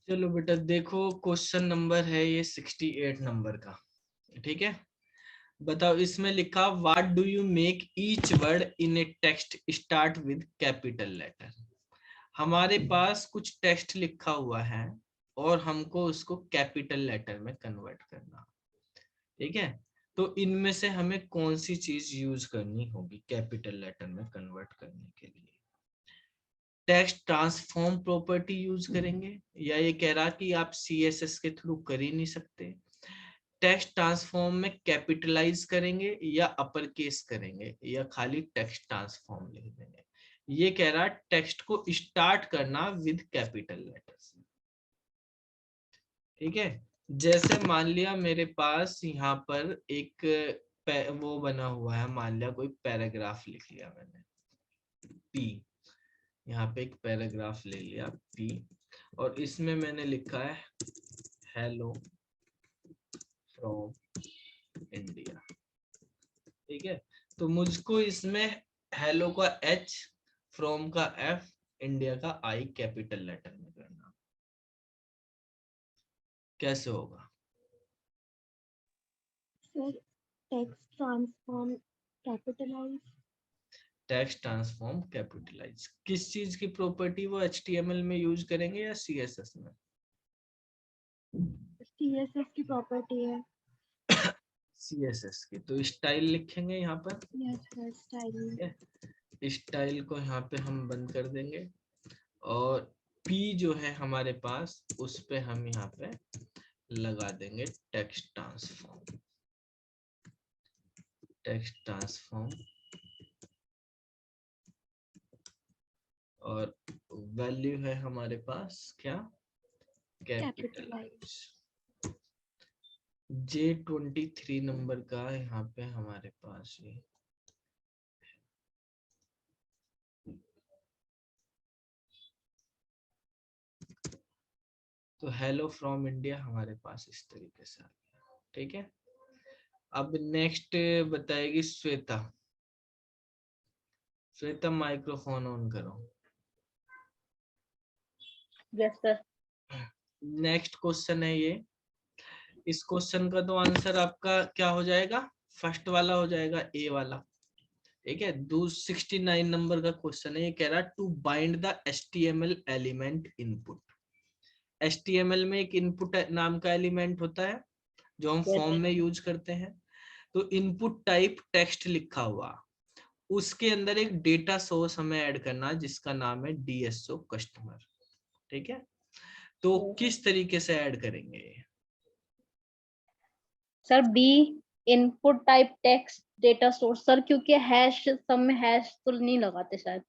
चलो बेटा देखो, क्वेश्चन नंबर है ये 68 नंबर का। ठीक है, बताओ इसमें लिखा what do you make each word in a text start with capital letter. हमारे पास कुछ टेक्स्ट लिखा हुआ है और हमको उसको कैपिटल लेटर में कन्वर्ट करना। ठीक है, तो इनमें से हमें कौन सी चीज यूज करनी होगी कैपिटल लेटर में कन्वर्ट करने के लिए? टेक्स्ट ट्रांसफॉर्म प्रॉपर्टी यूज करेंगे, या ये कह रहा कि आप CSS के थ्रू कर ही नहीं सकते? टेक्स्ट ट्रांसफॉर्म में कैपिटलाइज करेंगे या अपर केस करेंगे, या खाली टेक्स्ट ट्रांसफॉर्म लिख देंगे? ये कह रहा टेक्स्ट को स्टार्ट करना विद कैपिटल लेटर्स। ठीक है, जैसे मान लिया मेरे पास यहाँ पर एक वो बना हुआ है, मान लिया कोई पैराग्राफ लिख लिया मैंने P, यहाँ पे एक पैराग्राफ ले लिया P, और इसमें मैंने लिखा है हेलो फ्रॉम इंडिया। ठीक है, तो मुझको इसमें हेलो का H, फ्रॉम का F, इंडिया का I कैपिटल लेटर में करना। कैसे होगा? Sir text transform capitalize. Text transform capitalize किस चीज की प्रॉपर्टी वो HTML में यूज करेंगे या CSS में? CSS की प्रॉपर्टी है। CSS की, तो स्टाइल लिखेंगे यहाँ पर। Yes sir, style. ठीक है, स्टाइल को यहाँ पे हम बंद कर देंगे, और P जो है हमारे पास उस पे हम यहाँ पे लगा देंगे टेक्स्ट ट्रांसफॉर्म। टेक्स्ट ट्रांसफॉर्म, और वैल्यू है हमारे पास क्या? कैपिटलाइज। J23 नंबर का यहाँ पे हमारे पास ये तो हेलो फ्रॉम इंडिया हमारे पास इस तरीके से आ गया। ठीक है, अब नेक्स्ट बताएगी श्वेता। श्वेता माइक्रोफोन ऑन करो। Yes sir. नेक्स्ट क्वेश्चन है ये। इस क्वेश्चन का तो आंसर आपका क्या हो जाएगा? फर्स्ट वाला हो जाएगा, ए वाला। ठीक है, 69 नंबर का क्वेश्चन है। ये कह रहा to bind the HTML element input. HTML में एक इनपुट नाम का एलिमेंट होता है जो हम यस फॉर्म में यूज करते हैं। तो इनपुट टाइप टेक्स्ट लिखा हुआ, उसके अंदर एक डेटा सोर्स हमें ऐड करना जिसका नाम है DSO कस्टमर। ठीक है, तो किस तरीके से ऐड करेंगे? Sir B input type text data source sir, क्योंकि हैश सब में हैश तो नहीं लगाते शायद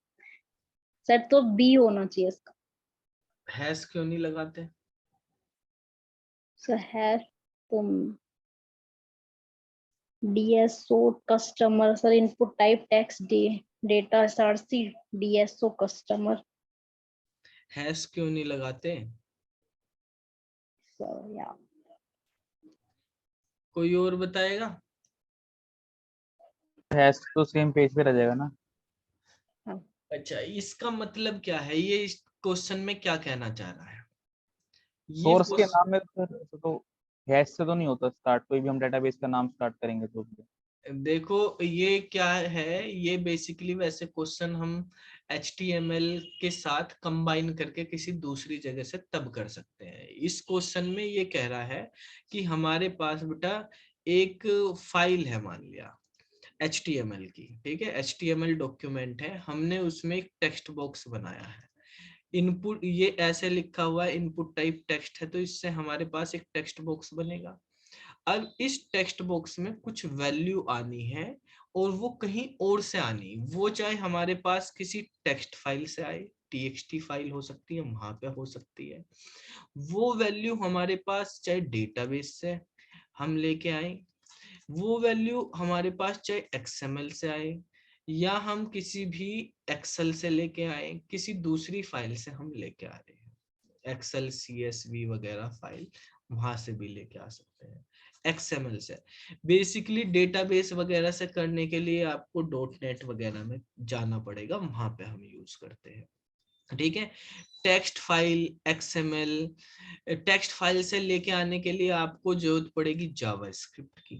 सर, तो बी होना चाहिए इसका। हैश क्यों नहीं लगाते? सर हैश तुम DSO customer sir, input type text data SRC DSO customer hash क्यों नहीं लगाते? सर। या कोई और बताएगा? हैश तो सेम पेज पे रह जाएगा ना। अच्छा, इसका मतलब क्या है? ये इस क्वेश्चन में क्या कहना चाह रहा है? ये सोर्स के नाम में तो हैश से तो नहीं होता स्टार्ट, कोई भी हम डेटाबेस का नाम स्टार्ट करेंगे तो। देखो ये क्या है, ये बेसिकली वैसे क्वेश्चन हम HTML के साथ कंबाइन करके किसी दूसरी जगह से तब कर सकते हैं। इस क्वेश्चन में ये कह रहा है कि हमारे पास बेटा एक फाइल है, मान लिया HTML की। ठीक है, HTML डॉक्यूमेंट है, हमने उसमें एक टेक्स्ट बॉक्स बनाया है। इनपुट ये ऐसे लिखा हुआ है, इनपुट टाइप टेक्स्ट है, तो इससे हमारे पास एक टेक्स्ट बॉक्स बनेगा। अब इस टेक्स्ट बॉक्स में कुछ वैल्यू आनी है, और वो कहीं और से आनी, वो चाहे हमारे पास किसी टेक्स्ट फाइल से आए, TXT फाइल हो सकती है, वहां पे हो सकती है। वो वैल्यू हमारे पास चाहे डेटाबेस से हम लेके आए, वो वैल्यू हमारे पास चाहे XML से आए, या हम किसी भी एक्सेल से लेके आए, किसी दूसरी फाइल से हम लेके आ रहे हैं, एक्सेल CSV वगैरह फाइल वहां से भी लेके आ सकते हैं, XML से। बेसिकली डेटाबेस वगैरह से करने के लिए आपको .NET वगैरह में जाना पड़ेगा, वहां पे हम यूज करते हैं। ठीक है। Text file XML, text file से लेके आने के लिए आपको जरूरत पड़ेगी जावास्क्रिप्ट की,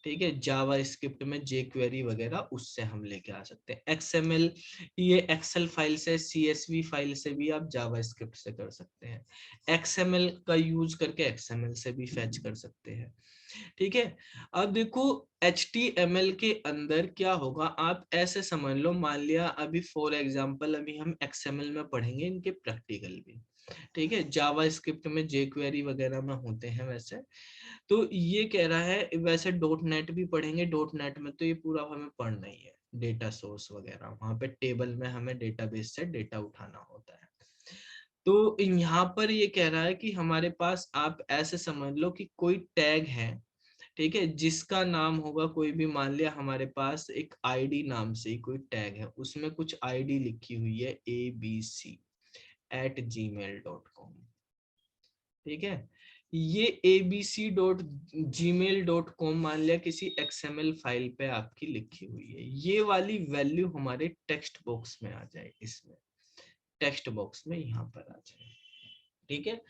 ठीक है। जावास्क्रिप्ट में jQuery वगैरह, उससे हम लेके आ सकते हैं। XML ये एक्सेल फाइल से, CSV फाइल से भी आप जावास्क्रिप्ट से कर सकते हैं। XML का यूज करके XML से भी फैच कर सकते हैं, ठीक है। अब देखो HTML के अंदर क्या होगा, आप ऐसे समझ लो, मान लिया अभी फॉर एग्जांपल अभी हम XML में पढ़ेंगे इनके प्रैक्टिकल भी, ठीक है। जावा स्क्रिप्ट में jQuery वगैरह में होते हैं वैसे। तो ये कह रहा है, वैसे .NET भी पढ़ेंगे, .NET में तो ये पूरा हमें पढ़ना ही है, डेटा सोर्स वगैरह, वहां पे टेबल में हमें डेटाबेस से डेटा उठाना होता है। तो यहाँ पर ये कह रहा है कि हमारे पास, आप ऐसे समझ लो कि कोई टैग है, ठीक है, जिसका नाम होगा कोई भी, मान लिया हमारे पास एक ID नाम से ही कोई टैग है, उसमें कुछ ID लिखी हुई है abc@gmail.com, ठीक है। ये abc.gmail.com मान लिया किसी XML फाइल पे आपकी लिखी हुई है, ये वाली वैल्यू हमारे टेक्स्ट बॉक्स में आ जाए, इसमें टेक्स्ट बॉक्स में यहाँ पर आ जाए, ठीक है।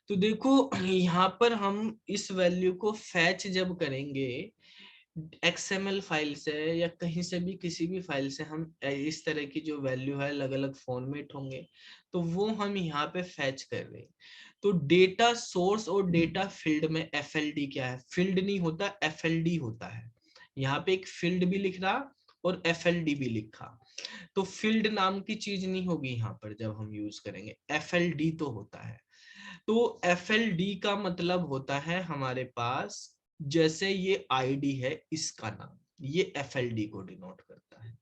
तो देखो यहाँ पर हम इस वैल्यू को फैच जब करेंगे XML फाइल से या कहीं से भी, किसी भी फाइल से, हम इस तरह की जो वैल्यू है अलग अलग फॉर्मेट होंगे, तो वो हम यहाँ पे फैच कर रहे हैं। तो डेटा सोर्स और डेटा फील्ड में FLD क्या है, फील्ड नहीं होता, FLD होता है। यहाँ पे एक फील्ड भी लिख रहा और FLD भी लिखा, तो फील्ड नाम की चीज नहीं होगी यहाँ पर जब हम यूज करेंगे, FLD तो होता है। तो FLD का मतलब होता है हमारे पास, जैसे ये ID है इसका नाम, ये FLD को डिनोट करता है,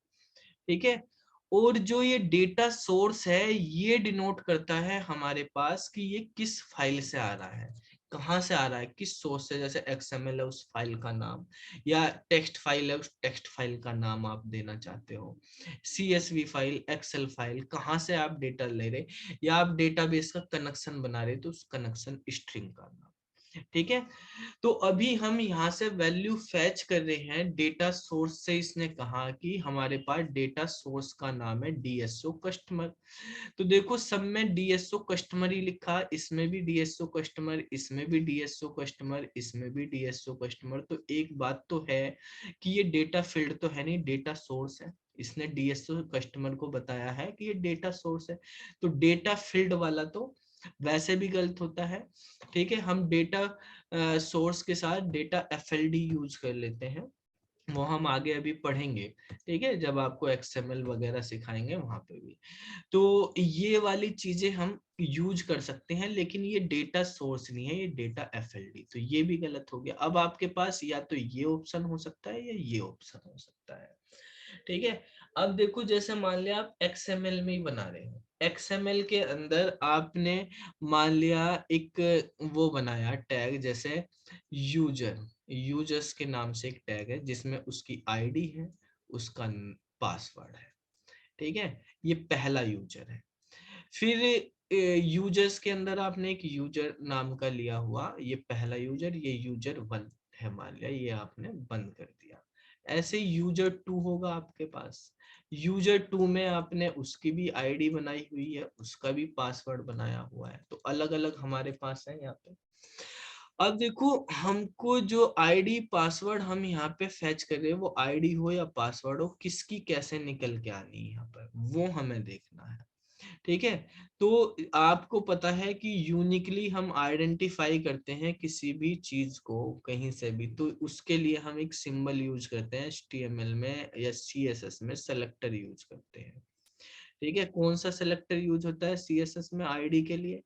ठीक है। और जो ये डेटा सोर्स है, ये डिनोट करता है हमारे पास कि ये किस फाइल से आ रहा है, कहाँ से आ रहा है, किस सोर्स से। जैसे XML है, उस फाइल का नाम, या टेक्स्ट फाइल है, उस टेक्स्ट फाइल का नाम आप देना चाहते हो। CSV फाइल, एक्सेल फाइल, कहाँ से आप डेटा ले रहे, या आप डेटाबेस का कनेक्शन बना रहे, तो उस कनेक्शन स्ट्रिंग का नाम, ठीक है। तो अभी हम यहाँ से वैल्यू फैच कर रहे हैं डेटा सोर्स से। इसने कहा कि हमारे पास डेटा सोर्स का नाम है DSO कस्टमर, तो देखो सब में DSO कस्टमर ही लिखा, इसमें भी DSO कस्टमर, इसमें भी DSO कस्टमर, इसमें भी DSO कस्टमर। तो एक बात तो है कि ये डेटा फील्ड तो है नहीं, डेटा सोर्स है। इसने DSO कस्टमर को बताया है कि ये डेटा सोर्स है, तो डेटा फील्ड वाला तो वैसे भी गलत होता है, ठीक है। हम डेटा सोर्स के साथ डेटा FLD यूज कर लेते हैं, वो हम आगे अभी पढ़ेंगे, ठीक है, जब आपको XML वगैरह सिखाएंगे वहां पे भी। तो ये वाली चीजें हम यूज कर सकते हैं, लेकिन ये डेटा सोर्स नहीं है, ये डेटा FLD, तो ये भी गलत हो गया। अब आपके पास या तो ये ऑप्शन हो सकता है या ये ऑप्शन हो सकता है, ठीक है। अब देखो जैसे मान लिया आप XML में ही बना रहे हो, XML के अंदर आपने मान लिया एक वो बनाया टैग, जैसे यूजर्स के नाम से एक टैग है जिसमें उसकी ID है, उसका पासवर्ड है, ठीक है। ये पहला यूजर है। फिर यूजर्स के अंदर आपने एक यूजर नाम का लिया हुआ, ये पहला यूजर, ये यूजर 1 है मान लिया, ये आपने बंद कर दिया। ऐसे यूजर 2 होगा आपके पास, यूजर 2 में आपने उसकी भी ID बनाई हुई है, उसका भी पासवर्ड बनाया हुआ है, तो अलग अलग हमारे पास है यहाँ पे। अब देखो हमको जो ID पासवर्ड हम यहाँ पे फैच कर रहे हैं, वो ID हो या पासवर्ड हो, किसकी कैसे निकल के आनी है यहाँ पर, वो हमें देखना है, ठीक है। तो आपको पता है कि यूनिकली हम आइडेंटिफाई करते हैं किसी भी चीज को कहीं से भी, तो उसके लिए हम एक सिंबल यूज करते हैं HTML में या CSS में, सेलेक्टर यूज करते हैं, ठीक है। कौन सा सेलेक्टर यूज होता है CSS में ID के लिए,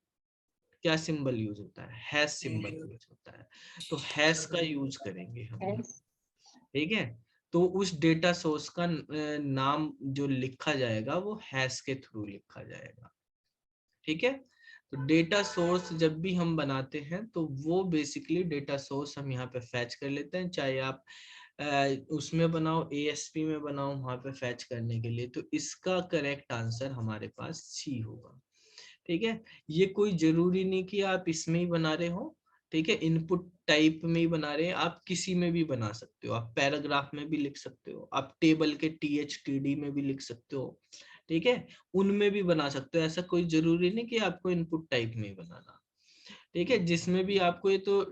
क्या सिंबल यूज होता है, हैश सिंबल यूज होता है, तो हैश का यूज करेंगे हम यहाँ, ठीक है। तो उस डेटा सोर्स का नाम जो लिखा जाएगा वो हैश के थ्रू लिखा जाएगा, ठीक है। तो डेटा सोर्स जब भी हम बनाते हैं तो वो बेसिकली डेटा सोर्स हम यहाँ पे फैच कर लेते हैं, चाहे आप उसमें बनाओ, ASP में बनाओ, वहां पे फैच करने के लिए। तो इसका करेक्ट आंसर हमारे पास C होगा, ठीक है। ये कोई जरूरी नहीं कि आप इसमें ही बना रहे हो, ठीक है, इनपुट टाइप में ही बना रहे हैं, आप किसी में भी बना सकते हो, आप पैराग्राफ में भी लिख सकते हो, आप टेबल के THTD में भी लिख सकते हो, ठीक है, उनमें भी बना सकते हो, ऐसा कोई जरूरी नहीं कि आपको इनपुट टाइप में ही बनाना। ठीक है, जिसमें भी आपको, ये तो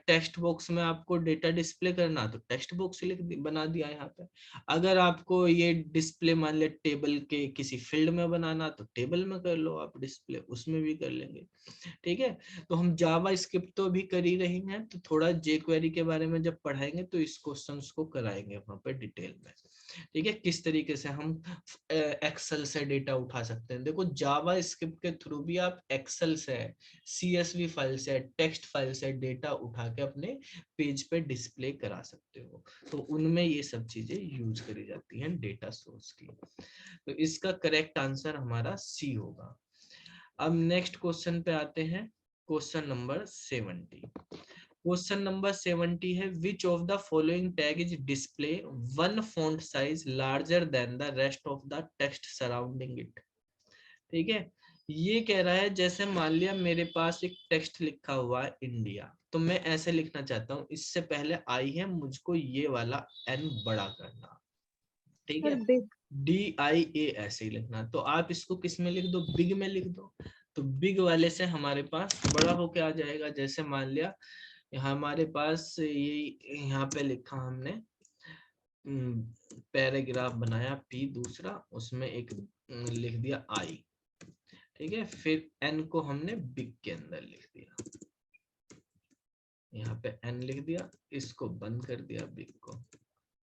टेक्स्ट बॉक्स में आपको डेटा डिस्प्ले करना तो टेक्स्ट बॉक्स बना दिया यहाँ पे। अगर आपको ये डिस्प्ले मान लिया टेबल के किसी फील्ड में बनाना तो टेबल में कर लो आप डिस्प्ले, उसमें भी कर लेंगे। ठीक है, तो हम जावा स्क्रिप्ट तो भी कर ही रहे हैं, तो थोड़ा जेक्वेरी के बारे में जब पढ़ाएंगे तो इस क्वेश्चंस को कराएंगे वहां पे डिटेल में। ठीक है, किस तरीके से हम एक्सेल से डेटा उठा सकते हैं। देखो जावा स्क्रिप्ट के थ्रू भी आप एक्सेल से, CSV फाइल से, टेक्स्ट फाइल से डेटा उठा के अपने पेज पे डिस्प्ले करा सकते हो। तो उनमें ये सब चीजें यूज करी जाती हैं डेटा सोर्स की। तो इसका करेक्ट आंसर हमारा सी होगा। अब नेक्स्ट क्वेश्चन पे आते हैं, क्वेश्चन नंबर 70। क्वेश्चन नंबर 70 है, which of the following tag is display one font size larger than the rest of the text surrounding it. ठीक है, ये कह रहा है जैसे मान लिया मेरे पास एक टेक्स्ट लिखा हुआ है इंडिया, तो मैं ऐसे लिखना चाहता हूँ, इससे पहले आई है, मुझको ये वाला एन बड़ा करना। ठीक है, DIA ऐसे ही लिखना, तो आप इसको किस में लिख दो, बिग में लिख दो। तो बिग वाले से हमारे पास बड़ा होके आ जाएगा। जैसे मान लिया यहाँ हमारे पास ये यहाँ पे लिखा हमने पैराग्राफ बनाया P दूसरा, उसमें एक लिख दिया I। ठीक है, फिर N को हमने बिग के अंदर लिख दिया, यहाँ पे N लिख दिया, इसको बंद कर दिया बिग को,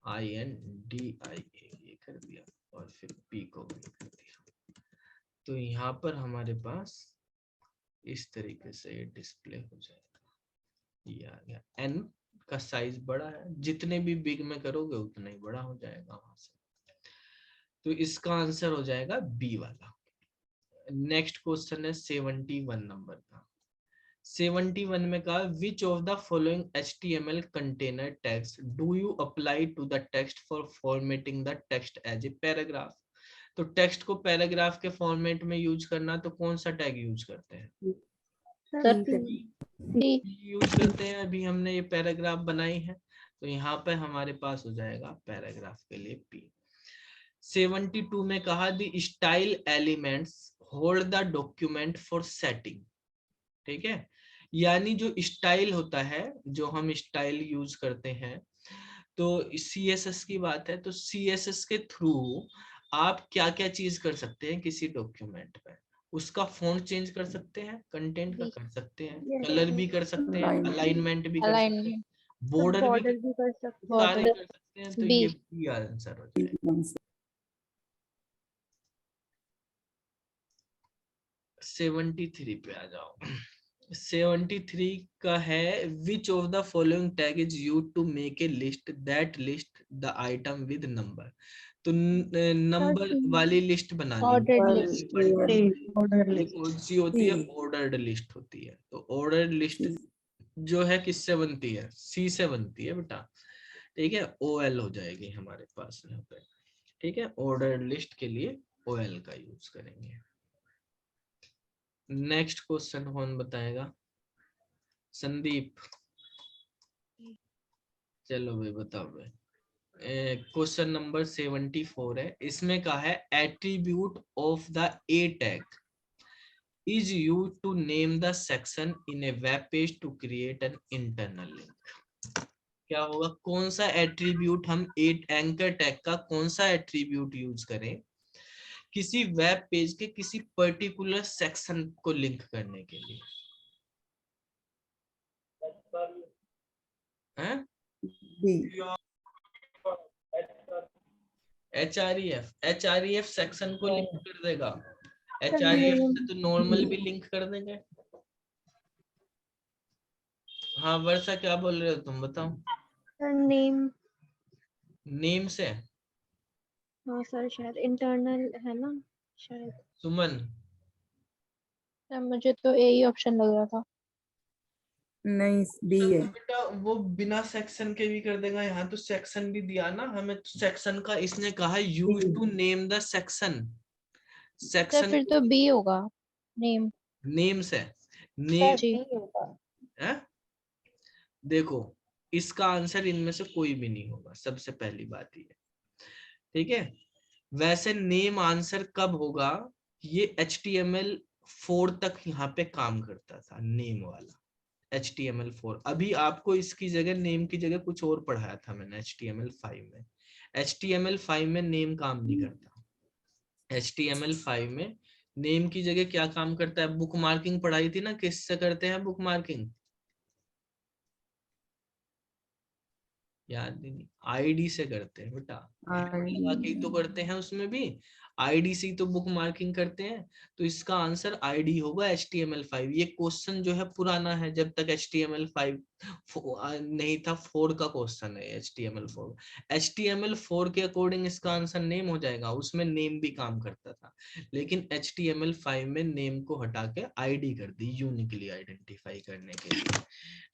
INDIA ये कर दिया, और फिर P को बंद कर दिया। तो यहाँ पर हमारे पास इस तरीके से ये डिस्प्ले हो जाएगा। ये आ गया, N का साइज बड़ा है, जितने भी बिग में करोगे उतना ही बड़ा हो जाएगा वहां से। तो इसका आंसर हो जाएगा बी वाला। नेक्स्ट क्वेश्चन है 71 नंबर का। 71 में कहा, which of the following HTML container tags do you apply to the text for formatting the text as a paragraph. तो टेक्स्ट को पैराग्राफ के फॉर्मेट में यूज करना तो कौन सा टैग यूज करते हैं, यूज करते हैं। अभी हमने ये पैराग्राफ बनाई है, तो यहाँ पे हमारे पास हो जाएगा पैराग्राफ के लिए P। 72 में कहा, the style elements hold the document for setting. ठीक है, यानी जो स्टाइल होता है, जो हम स्टाइल यूज करते हैं, तो CSS की बात है, तो CSS के थ्रू आप क्या क्या चीज कर सकते हैं किसी डॉक्यूमेंट पे, उसका फॉन्ट चेंज कर सकते हैं, कंटेंट का कर सकते हैं, कलर भी कर सकते हैं, अलाइनमेंट भी कर सकते हैं, बॉर्डर भी कर सकते हैं, सारे कर सकते हैं। तो ये भी आंसर हो जाएगा। 73 पे आ जाओ। 73 का है, which of the following tag is used to make a list that list the item with number. तो नंबर वाली लिस्ट बनानी है, कौन सी होती है, ऑर्डर्ड लिस्ट होती है। तो ऑर्डर्ड लिस्ट जो है किससे बनती है, C से बनती है बेटा। ठीक है, OL हो जाएगी हमारे पास यहाँ पे। ठीक है, ऑर्डर्ड लिस्ट के लिए OL का यूज करेंगे। नेक्स्ट क्वेश्चन कौन बताएगा, संदीप। चलो भाई बताओ भाई। क्वेश्चन नंबर 74 है, इसमें कहा है, attribute of the A tag is used to name the section in a web page to create an internal link। क्या होगा, कौन सा एट्रीब्यूट हम एंकर टैग का कौन सा एट्रीब्यूट यूज करें किसी वेब पेज के किसी पर्टिकुलर सेक्शन को लिंक करने के लिए, हैं? HREF सेक्शन को लिंक कर देगा। HREF से तो नॉर्मल भी लिंक कर देंगे। हाँ वर्षा, क्या बोल रहे हो तुम, बताओ। नेम से, हाँ सर, शायद इंटरनल है ना शायद। सुमन, मुझे तो यही ऑप्शन लग रहा था। नहीं, बी है बेटा, वो बिना सेक्शन के भी कर देगा। यहाँ तो सेक्शन भी दिया ना हमें, तो सेक्शन का इसने कहा use to name the section. Section फिर तो बी होगा, नेम। नेम से, नेम जी है। देखो, इसका आंसर इनमें से कोई भी नहीं होगा, सबसे पहली बात ये। ठीक है, वैसे नेम आंसर कब होगा, ये HTML4 तक यहाँ पे काम करता था, नेम वाला HTML4। अभी आपको इसकी जगह, नेम की जगह कुछ और पढ़ाया था मैंने HTML5 में। HTML5 में नेम काम नहीं करता। HTML5 में नेम की जगह क्या काम करता है, बुक मार्किंग पढ़ाई थी ना, किससे करते हैं बुक मार्किंग, याद नहीं, आईडी से करते हैं बेटा, लगा के तो करते हैं उसमें भी, आईडी से तो बुक मार्किंग करते हैं। तो इसका आंसर आईडी होगा HTML5। ये क्वेश्चन जो है पुराना है, जब तक HTML5 नहीं था, 4 का क्वेश्चन है HTML4। HTML4 के अकॉर्डिंग इसका आंसर नेम हो जाएगा, उसमें नेम भी काम करता था, लेकिन HTML5 में नेम को हटा के आईडी कर दी, यूनिकली आइडेंटिफाई करने के लिए।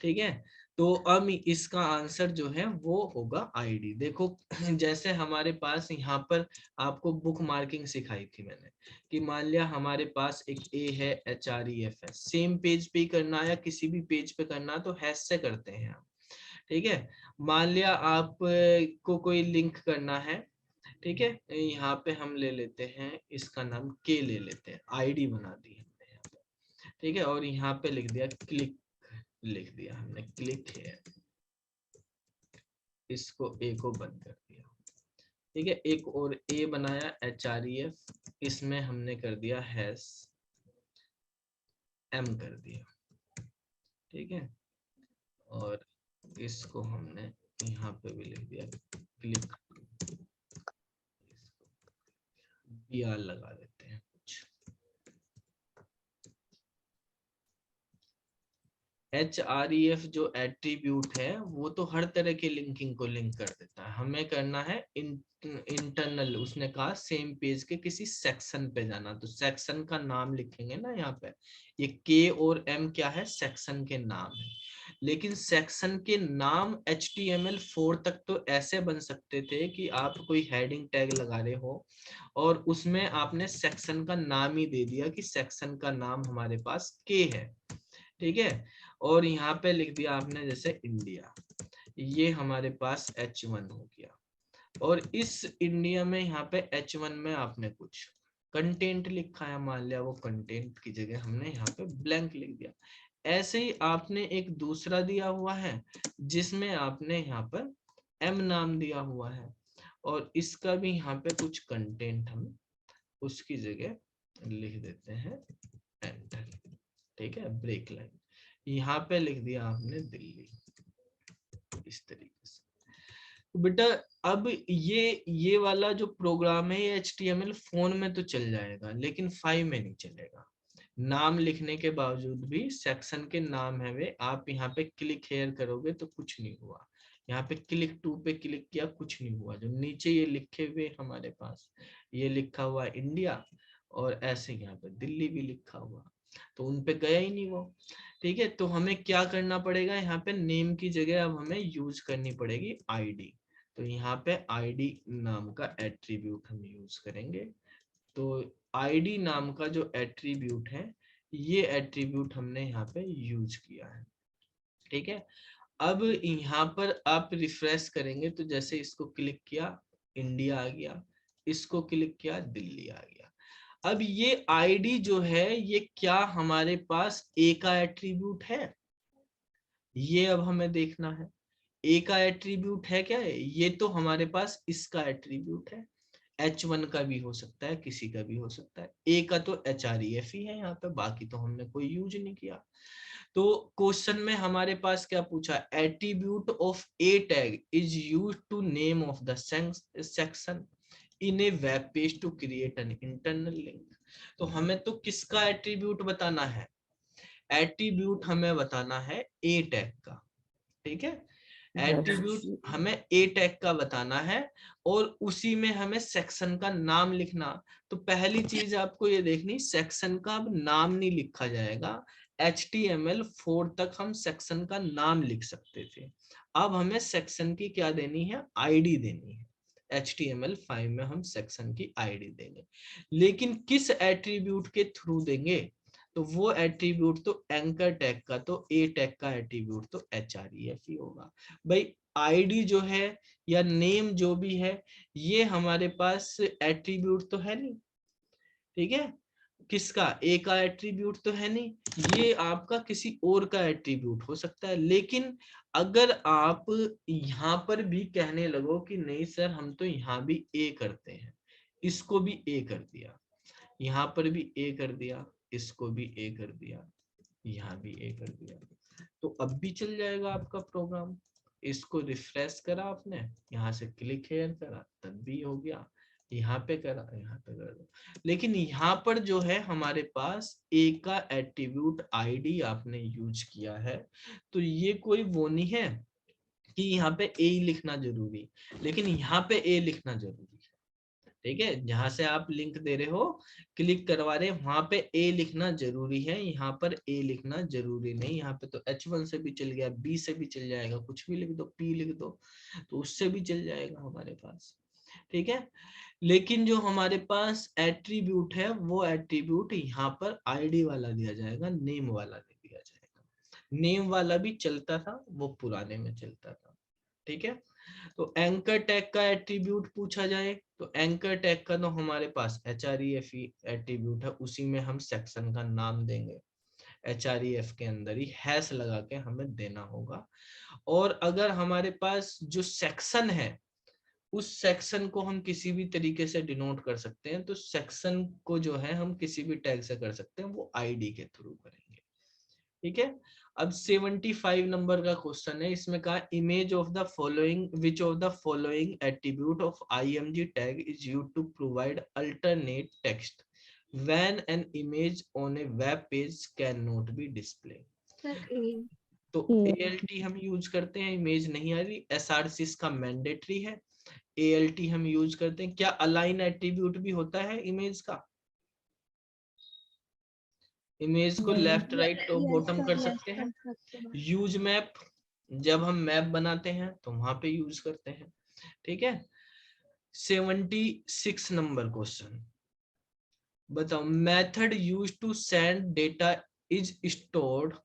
ठीक है, तो अब इसका आंसर जो है वो होगा आईडी। देखो जैसे हमारे पास यहाँ पर आपको बुक मार्किंग सिखाई थी मैंने, कि मान लिया हमारे पास एक ए है, HREF है, सेम पेज पे करना है या किसी भी पेज पे करना है तो हैश से करते हैं हम। ठीक है, मान लिया आप को कोई लिंक करना है, ठीक है, यहाँ पे हम ले लेते हैं, इसका नाम के ले लेते हैं, आईडी बना दी हमने यहाँ पे। ठीक है, और यहाँ पे लिख दिया क्लिक, लिख दिया हमने क्लिक है, इसको ए को बंद कर दिया। ठीक है, एक और ए बनाया HREF, इसमें हमने कर दिया हैश M कर दिया। ठीक है, और इसको हमने यहाँ पे भी लिख दिया क्लिक, BR लगा देते हैं कुछ। HREF जो एट्रीब्यूट है वो तो हर तरह के लिंकिंग को लिंक कर देता है, हमें करना है इंटरनल, उसने कहा सेम पेज के किसी सेक्शन पे जाना, तो सेक्शन का नाम लिखेंगे ना यहाँ पे, ये K और M क्या है, सेक्शन के नाम है। लेकिन सेक्शन के नाम HTML4 तक तो ऐसे बन सकते थे कि आप कोई हेडिंग टैग लगा रहे हो और उसमें आपने सेक्शन का नाम ही दे दिया कि सेक्शन का नाम हमारे पास K है। ठीक है, और यहाँ पे लिख दिया आपने जैसे इंडिया, ये हमारे पास H1 हो गया, और इस इंडिया में यहाँ पे H1 में आपने कुछ कंटेंट लिखा है, मान लिया वो कंटेंट की जगह हमने यहाँ पे ब्लैंक लिख दिया। ऐसे ही आपने एक दूसरा दिया हुआ है जिसमें आपने यहाँ पर M नाम दिया हुआ है, और इसका भी यहाँ पे कुछ कंटेंट हम उसकी जगह लिख देते हैं एंटर। ठीक है, ब्रेक लाइन, यहाँ पे लिख दिया आपने दिल्ली, इस तरीके से। तो बेटा अब ये वाला जो प्रोग्राम है ये HTML फोन में तो चल जाएगा, लेकिन 5 में नहीं चलेगा। नाम लिखने के बावजूद भी सेक्शन के नाम है वे, आप यहाँ पे क्लिक हेयर करोगे तो कुछ नहीं हुआ, यहाँ पे क्लिक टू पे क्लिक किया कुछ नहीं हुआ, जो नीचे ये लिखे हुए हमारे पास ये लिखा हुआ इंडिया और ऐसे यहाँ पे दिल्ली भी लिखा हुआ, तो उन पे गया ही नहीं वो। ठीक है, तो हमें क्या करना पड़ेगा, यहाँ पे नेम की जगह अब हमें यूज करनी पड़ेगी आईडी। तो यहाँ पे आईडी नाम का एट्रीब्यूट हम यूज करेंगे। तो आईडी नाम का जो एट्रीब्यूट है, ये एट्रीब्यूट हमने यहाँ पे यूज किया है। ठीक है, अब यहाँ पर आप रिफ्रेश करेंगे तो जैसे इसको क्लिक किया इंडिया आ गया, इसको क्लिक किया दिल्ली आ गया। अब ये आईडी जो है ये क्या हमारे पास ए का एट्रीब्यूट है, ये अब हमें देखना है। ए का एट्रीब्यूट है क्या है, ये तो हमारे पास इसका एट्रीब्यूट है, H1 का भी हो सकता है, किसी का भी हो सकता है, ए का तो HREF ही है यहाँ पे, बाकी तो हमने कोई यूज नहीं किया। तो क्वेश्चन में हमारे पास क्या पूछा, attribute of a tag is used to name of the section in a web page to create an internal link. तो हमें तो किसका एट्रीब्यूट बताना है, एट्रीब्यूट हमें बताना है ए टैग का। ठीक है, एट्रीब्यूट हमें ए टैग का बताना है और उसी में हमें सेक्शन का नाम लिखना। तो पहली चीज आपको ये देखनी, सेक्शन का अब नाम नहीं लिखा जाएगा, HTML4 तक हम सेक्शन का नाम लिख सकते थे, अब हमें सेक्शन की क्या देनी है, आईडी देनी है। HTML5 में हम सेक्शन की आईडी देंगे, लेकिन किस एट्रीब्यूट के थ्रू देंगे, तो वो एट्रीब्यूट तो एंकर टैग का, तो ए टैग का एट्रीब्यूट तो HREF ही होगा। भाई आईडी जो है या नेम जो भी है, ये हमारे पास एट्रीब्यूट तो है नहीं, ठीक है, किसका, ए का एट्रीब्यूट तो है नहीं, ये आपका किसी और का एट्रीब्यूट हो सकता है। लेकिन अगर आप यहाँ पर भी कहने लगो कि नहीं सर हम तो यहाँ भी ए करते हैं, इसको भी ए कर दिया, यहाँ पर भी ए कर दिया, इसको भी ए कर दिया, यहाँ भी ए कर दिया, तो अब भी चल जाएगा आपका प्रोग्राम। इसको रिफ्रेश करा आपने, यहाँ से क्लिक हेयर करा, तब भी हो गया, यहाँ पे करा, यहाँ पे कर दो। लेकिन यहाँ पर जो है हमारे पास ए का एट्रीब्यूट आईडी आपने यूज किया है, तो ये कोई वो नहीं है कि यहाँ पे ए लिखना जरूरी, लेकिन यहाँ पे ए लिखना जरूरी है, ठीक है। जहां से आप लिंक दे रहे हो, क्लिक करवा रहे हैं, वहां पे ए लिखना जरूरी है, यहाँ पर ए लिखना जरूरी नहीं। यहाँ पे तो H1 से भी चल गया, B से भी चल जाएगा, कुछ भी लिख दो, P लिख दो, तो उससे भी चल जाएगा हमारे पास, ठीक है। लेकिन जो हमारे पास एट्रीब्यूट है, वो एट्रीब्यूट यहाँ पर आईडी वाला दिया जाएगा, नेम वाला नहीं दिया जाएगा। नेम वाला भी चलता था, वो पुराने में चलता था, ठीक है। तो एंकर टैग का एट्रीब्यूट पूछा जाए, तो एंकर टैग का तो हमारे पास href एट्रीब्यूट है, उसी में हम सेक्शन का नाम देंगे, href के अंदर ही हैश लगा के हमें देना होगा। और अगर हमारे पास जो सेक्शन है, उस सेक्शन को हम किसी भी तरीके से डिनोट कर सकते हैं, तो सेक्शन को जो है हम किसी भी टैग से कर सकते हैं, वो आईडी के थ्रू करेंगे, ठीक है। अब 75 नंबर का क्वेश्चन है, इसमें कहा image of the following, which of the following attribute of img tag is used to provide alternate text when an image on a web page can not be display. तो ALT हम use करते हैं, image नहीं आ रही, SRC इसका mandatory है, ALT हम use करते हैं। क्या अलाइन एट्रीब्यूट भी होता है इमेज का? इमेज को लेफ्ट राइट टॉप बॉटम कर सकते हैं। यूज मैप, जब हम मैप बनाते हैं तो वहां पे यूज करते हैं, ठीक है। 76 नंबर क्वेश्चन बताओ, method use to send data is stored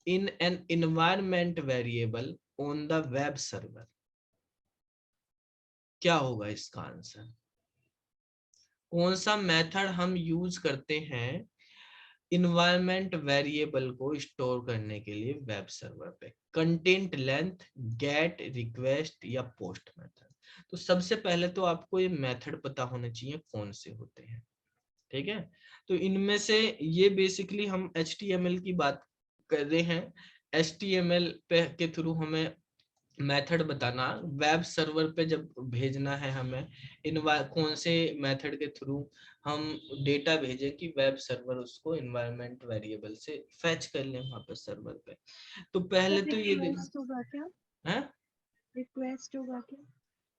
in an environment variable on the web server. क्या होगा इसका आंसर? कौन सा मेथड हम यूज करते हैं इन्वायरमेंट वेरिएबल को स्टोर करने के लिए वेब सर्वर पे? कंटेंट लेंथ, गेट, रिक्वेस्ट या पोस्ट मेथड? तो सबसे पहले तो आपको ये मेथड पता होने चाहिए कौन से होते हैं, ठीक है। तो इनमें से ये बेसिकली हम HTML की बात कर रहे हैं, HTML पे के थ्रू हमें मेथड बताना, वेब सर्वर पे जब भेजना है हमें, कौन से मेथड के थ्रू हम डेटा भेजें कि वेब सर्वर उसको एनवायरनमेंट वेरिएबल से फेच कर लें वहां पर सर्वर पे। तो पहले तो ये होगा क्या? है, रिक्वेस्ट होगा क्या?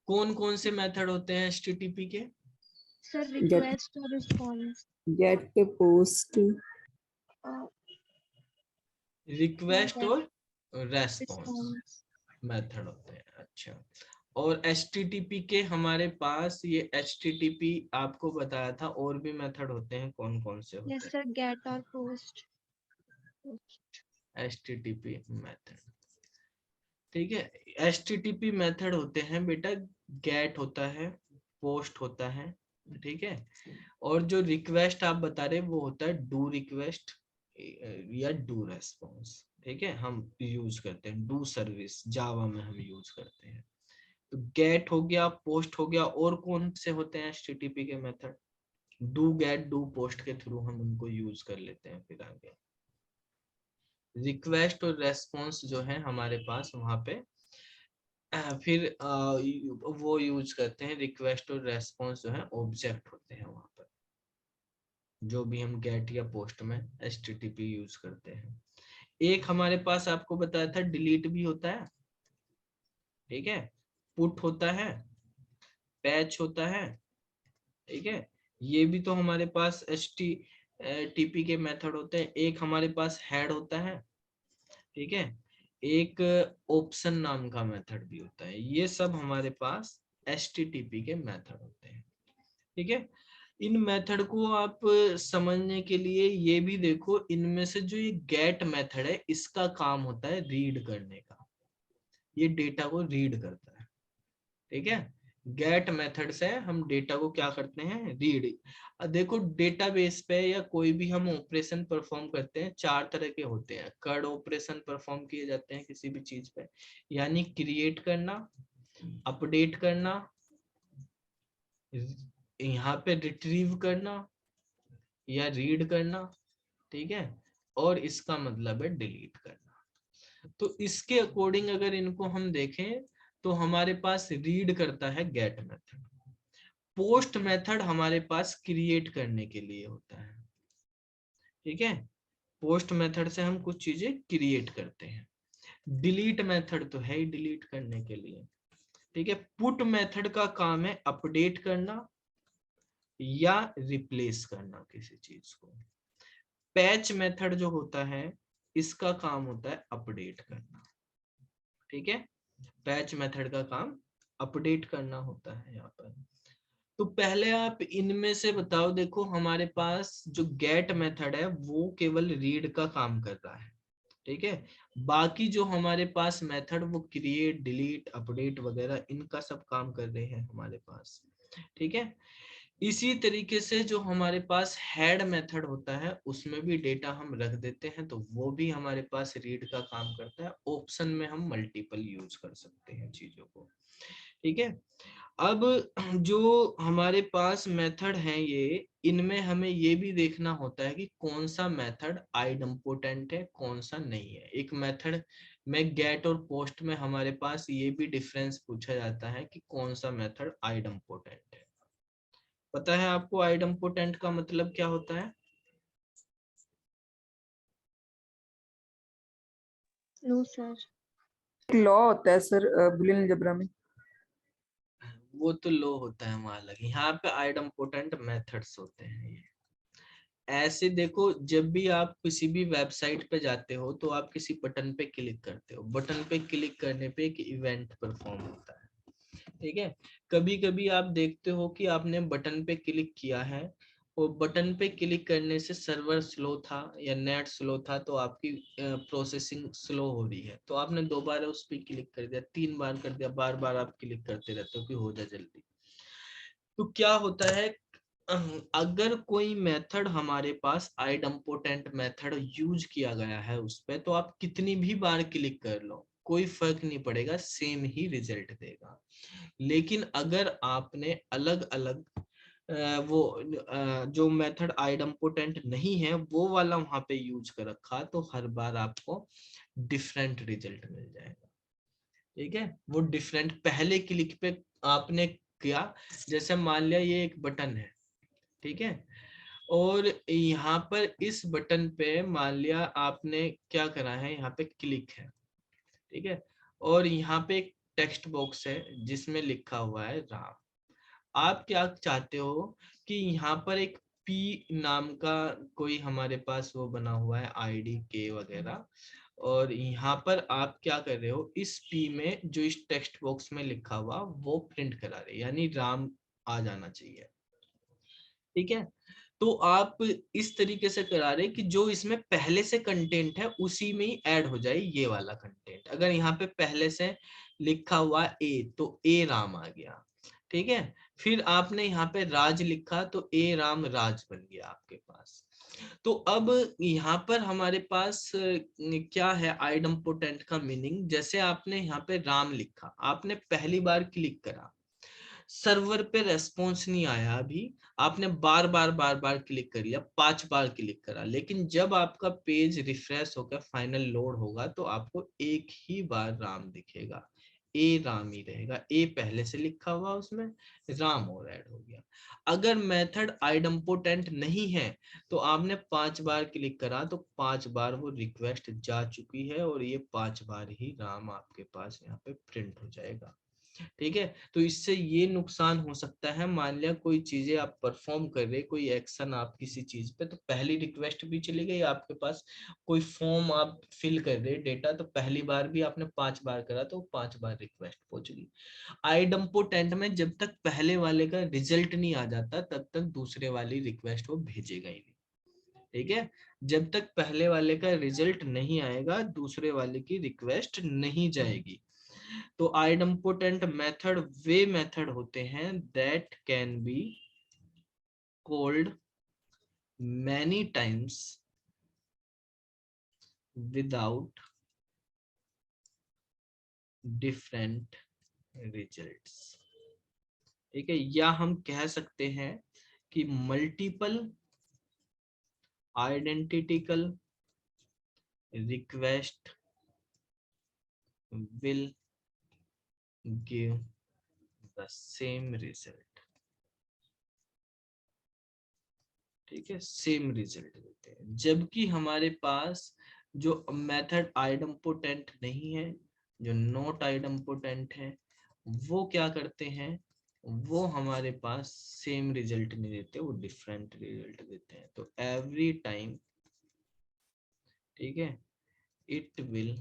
कौन कौन से मेथड होते हैं HTTP के? सर रिक्वेस्ट और रिस्पॉन्स। गेट पे पोस्ट, रिक्वेस्ट और रेस्पॉन्स मेथड होते हैं, अच्छा। और HTTP के हमारे पास ये HTTP आपको बताया था, और भी मेथड होते हैं, कौन कौन से होते हैं? यस सर, गेट और पोस्ट। HTTP मेथड, ठीक है। HTTP मेथड होते हैं बेटा, गेट होता है, पोस्ट होता है, ठीक है। और जो रिक्वेस्ट आप बता रहे वो होता है डू रिक्वेस्ट या डू रेस्पॉन्स, ठीक है। हम यूज करते हैं डू सर्विस, जावा में हम यूज करते हैं। तो गेट हो गया, पोस्ट हो गया, और कौन से होते हैं HTTP के method? Do get, do post के थ्रू हम उनको यूज कर लेते हैं। फिर आगे रिक्वेस्ट और रेस्पॉन्स जो है हमारे पास वहां पे फिर वो यूज करते हैं, रिक्वेस्ट और रेस्पॉन्स जो है ऑब्जेक्ट होते हैं वहां पर, जो भी हम गेट या पोस्ट में HTTP यूज करते हैं। एक हमारे पास आपको बताया था डिलीट भी होता है, ठीक है, पुट होता है, पैच होता है, ठीक है। ये भी तो हमारे पास HTTP के मेथड होते हैं। एक हमारे पास हेड होता है, ठीक है, एक ऑप्शन नाम का मेथड भी होता है। ये सब हमारे पास HTTP के मेथड होते हैं, ठीक है। इन मेथड को आप समझने के लिए ये भी देखो, इनमें से जो ये गेट मेथड है, इसका काम होता है रीड करने का, ये डेटा को रीड करता है। ठीक है, गेट मेथड से हम डेटा को क्या करते हैं, रीड। देखो डेटाबेस पे या कोई भी हम ऑपरेशन परफॉर्म करते हैं, 4 तरह के होते हैं। CRUD ऑपरेशन परफॉर्म किए जाते हैं किसी भी चीज पे, यानी क्रिएट करना, अपडेट करना, यहाँ पे रिट्रीव करना या रीड करना। ठीक है, और इसका मतलब है डिलीट करना। तो इसके अकॉर्डिंग अगर इनको हम देखें तो हमारे पास रीड करता है गेट मेथड। पोस्ट मेथड हमारे पास क्रिएट करने के लिए होता है। ठीक है, पोस्ट मेथड से हम कुछ चीजें क्रिएट करते हैं। डिलीट मेथड तो है ही डिलीट करने के लिए। ठीक है, पुट मेथड का काम है अपडेट करना या रिप्लेस करना किसी चीज को। पैच मेथड जो होता है इसका काम होता है अपडेट करना। ठीक है, पैच मेथड का काम अपडेट करना होता है यहाँ पर। तो पहले आप इनमें से बताओ, देखो हमारे पास जो गेट मेथड है वो केवल रीड का काम कर रहा है। ठीक है, बाकी जो हमारे पास मेथड वो क्रिएट, डिलीट, अपडेट वगैरह इनका सब काम कर रहे हैं हमारे पास। ठीक है, इसी तरीके से जो हमारे पास हेड मेथड होता है उसमें भी डेटा हम रख देते हैं, तो वो भी हमारे पास रीड का काम करता है। ऑप्शन में हम मल्टीपल यूज कर सकते हैं चीजों को। ठीक है, अब जो हमारे पास मेथड है ये, इनमें हमें ये भी देखना होता है कि कौन सा मेथड आइडेम्पोटेंट है, कौन सा नहीं है। एक मेथड में गेट और पोस्ट में हमारे पास ये भी डिफरेंस पूछा जाता है कि कौन सा मेथड आइडेम्पोटेंट है। पता है आपको आइडेम्पोटेंट का मतलब क्या होता है? No sir. लॉ होता है सर बुलियन अलजेब्रा में। वो तो लो होता है वहां अलग, यहाँ पे आइडेम्पोटेंट मेथड्स होते हैं ये। ऐसे देखो, जब भी आप किसी भी वेबसाइट पे जाते हो तो आप किसी बटन पे क्लिक करते हो, बटन पे क्लिक करने पे एक इवेंट परफॉर्म होता है। ठीक है, कभी कभी आप देखते हो कि आपने बटन पे क्लिक किया है और बटन पे क्लिक करने से सर्वर स्लो था या नेट स्लो था, तो आपकी प्रोसेसिंग स्लो हो रही है, तो आपने दोबारा उस पर क्लिक कर दिया, 3 बार कर दिया, बार बार आप क्लिक करते रहते हो कि हो जाए जल्दी। तो क्या होता है, अगर कोई मेथड हमारे पास आइडेम्पोटेंट मेथड यूज किया गया है उस पे, तो आप कितनी भी बार क्लिक कर लो कोई फर्क नहीं पड़ेगा, सेम ही रिजल्ट देगा। लेकिन अगर आपने अलग अलग वो जो मेथड आइडेम्पोटेंट नहीं है वो वाला वहां पे यूज कर रखा, तो हर बार आपको डिफरेंट रिजल्ट मिल जाएगा। ठीक है, वो डिफरेंट पहले क्लिक पे आपने किया, जैसे मान लिया ये एक बटन है। ठीक है, और यहाँ पर इस बटन पे मान लिया आपने क्या करा है, यहाँ पे क्लिक है। ठीक है, और यहाँ पे एक टेक्स्ट बॉक्स है जिसमें लिखा हुआ है राम। आप क्या चाहते हो कि यहाँ पर एक पी नाम का कोई हमारे पास वो बना हुआ है आईडी के वगैरह, और यहाँ पर आप क्या कर रहे हो, इस पी में जो इस टेक्स्ट बॉक्स में लिखा हुआ वो प्रिंट करा रहे, यानी राम आ जाना चाहिए। ठीक है, तो आप इस तरीके से करा रहे कि जो इसमें पहले से कंटेंट है उसी में ही ऐड हो जाए ये वाला कंटेंट। अगर यहाँ पे पहले से लिखा हुआ ए तो ए राम आ गया। ठीक है, फिर आपने यहाँ पे राज लिखा तो ए राम राज बन गया आपके पास। तो अब यहाँ पर हमारे पास क्या है आइडेम्पोटेंट का मीनिंग, जैसे आपने यहाँ पे राम लिखा, आपने पहली बार क्लिक करा, सर्वर पे रेस्पॉन्स नहीं आया अभी, आपने बार बार क्लिक कर लिया, 5 बार क्लिक करा, लेकिन जब आपका पेज रिफ्रेश होकर फाइनल लोड होगा तो आपको एक ही बार राम दिखेगा, ए राम ही रहेगा, ए पहले से लिखा हुआ उसमें, राम और ऐड हो गया। अगर मेथड आइडेम्पोटेंट नहीं है तो आपने 5 बार क्लिक करा तो 5 बार वो रिक्वेस्ट जा चुकी है और ये 5 बार ही राम आपके पास यहाँ पे प्रिंट हो जाएगा। ठीक है, तो इससे ये नुकसान हो सकता है, मान लिया कोई चीजें आप परफॉर्म कर रहे, कोई एक्शन आप किसी चीज पे, तो पहली रिक्वेस्ट भी चली गई आपके पास, कोई फॉर्म आप फिल कर रहे डेटा, तो पहली बार भी आपने 5 बार करा तो 5 बार रिक्वेस्ट पहुंच गई। आइडेम्पोटेंट में जब तक पहले वाले का रिजल्ट नहीं आ जाता तब तक दूसरे वाली रिक्वेस्ट वो भेजेगा ही नहीं। ठीक है, जब तक पहले वाले का रिजल्ट नहीं आएगा दूसरे वाले की रिक्वेस्ट नहीं जाएगी। तो आइडम्पोटेंट मेथड वे मेथड होते हैं that can be called many times without different results. ठीक है, या हम कह सकते हैं कि multiple identical request will give the same result। ठीक है, सेम रिजल्ट देते हैं, जबकि हमारे पास जो मेथड आइडम्पोटेंट नहीं है, जो नॉट आइडम्पोटेंट है, वो क्या करते हैं, वो हमारे पास सेम रिजल्ट नहीं देते, वो डिफरेंट रिजल्ट देते हैं। तो एवरी टाइम, ठीक है, it will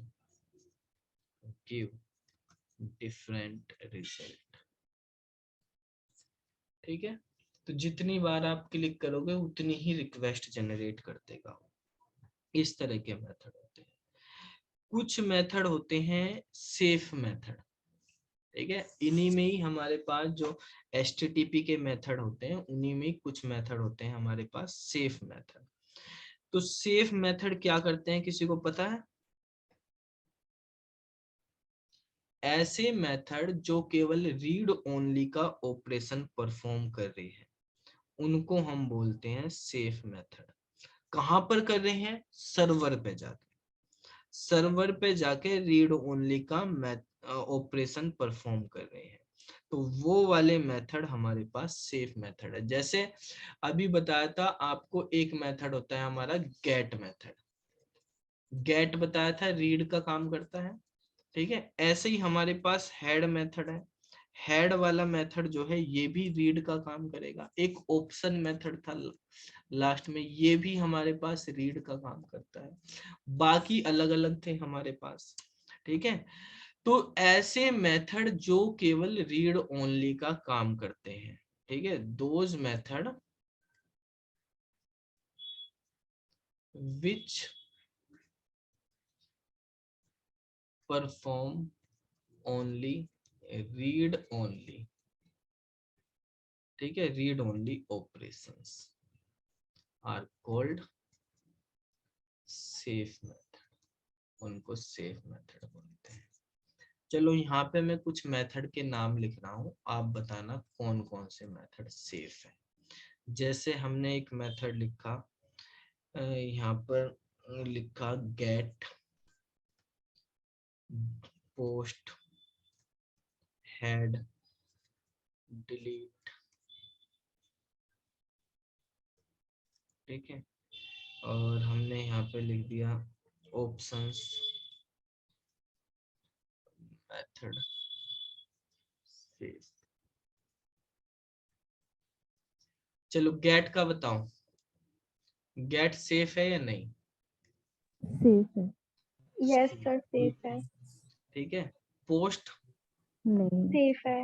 give different result. ठीक है, तो जितनी बार आप क्लिक करोगे उतनी ही रिक्वेस्ट जनरेट कर देगा। इस तरह के मेथड होते हैं। कुछ मेथड होते हैं सेफ मेथड। ठीक है, इन्हीं में ही हमारे पास जो HTTP के मेथड होते हैं, उन्हीं में ही कुछ मेथड होते हैं हमारे पास सेफ मेथड। तो सेफ मेथड क्या करते हैं, किसी को पता है? ऐसे मेथड जो केवल रीड ओनली का ऑपरेशन परफॉर्म कर रही है, उनको हम बोलते हैं सेफ मेथड। कहां पर कर रहे हैं? सर्वर पे जाके, सर्वर पे जाके रीड ओनली का ऑपरेशन परफॉर्म कर रहे हैं, तो वो वाले मेथड हमारे पास सेफ मेथड है। जैसे अभी बताया था आपको, एक मेथड होता है हमारा गेट मेथड। गेट बताया था रीड का काम करता है। ठीक है, ऐसे ही हमारे पास हेड मेथड है। हेड वाला मेथड जो है ये भी रीड का काम करेगा। एक ऑप्शन मेथड था लास्ट में, ये भी हमारे पास रीड का काम करता है। बाकी अलग अलग थे हमारे पास। ठीक है, तो ऐसे मेथड जो केवल रीड ओनली का काम करते हैं, ठीक है, those method which perform only read only, ठीक है, read only operations are called safe method, उनको सेफ मेथड बोलते हैं। चलो यहाँ पे मैं कुछ मेथड के नाम लिख रहा हूँ, आप बताना कौन कौन से मेथड सेफ है। जैसे हमने एक मेथड लिखा, यहाँ पर लिखा गेट, पोस्ट, हेड, डिलीट। ठीक है, और हमने यहाँ पे लिख दिया ऑप्शंस मेथड सेफ। चलो गेट का बताओ, गेट सेफ है या नहीं? सेफ है। यस सर सेफ है। ठीक है, पोस्ट नहीं सेफ है।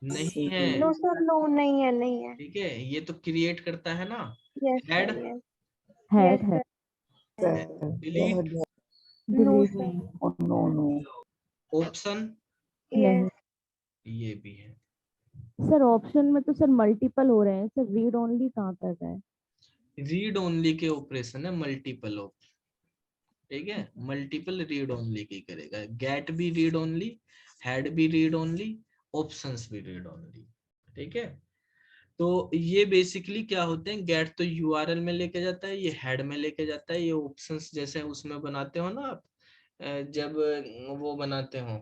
नहीं है। नो सर नो नहीं है नहीं है। ठीक है, ये तो क्रिएट करता है ना। Yes head sir yes head है। डिलीट नो डिलीट सर नहीं। नो नो ऑप्शन नहीं यस ये भी है। सर, ऑप्शन में तो सर मल्टीपल हो रहे हैं सर, रीड ओनली कहाँ कर रहा है? रीड ओनली के ऑपरेशन है मल्टीपल ऑप। ठीक है, मल्टीपल रीड ओनली की करेगा। गेट भी रीड ओनली, हेड भी रीड ओनली, ऑप्शंस भी रीड ओनली। ठीक है, तो ये बेसिकली क्या होते हैं, गेट तो यूआरएल में लेके जाता है, ये हेड में लेके जाता है, ये ऑप्शंस जैसे उसमें बनाते हो ना आप, जब वो बनाते हो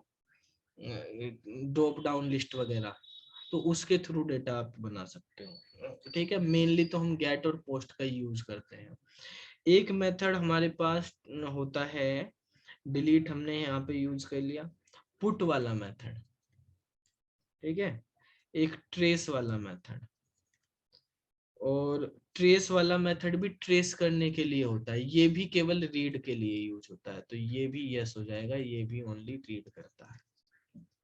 ड्रॉप डाउन लिस्ट वगैरह, तो उसके थ्रू डेटा आप बना सकते हो। ठीक है, मेनली तो हम गेट और पोस्ट का यूज करते हैं। एक मेथड हमारे पास होता है डिलीट, हमने यहाँ पे यूज कर लिया। पुट वाला मेथड, ठीक है, एक ट्रेस वाला मेथड, और ट्रेस वाला मेथड भी ट्रेस करने के लिए होता है, ये भी केवल रीड के लिए यूज होता है, तो ये भी यस हो जाएगा, ये भी ओनली रीड करता है।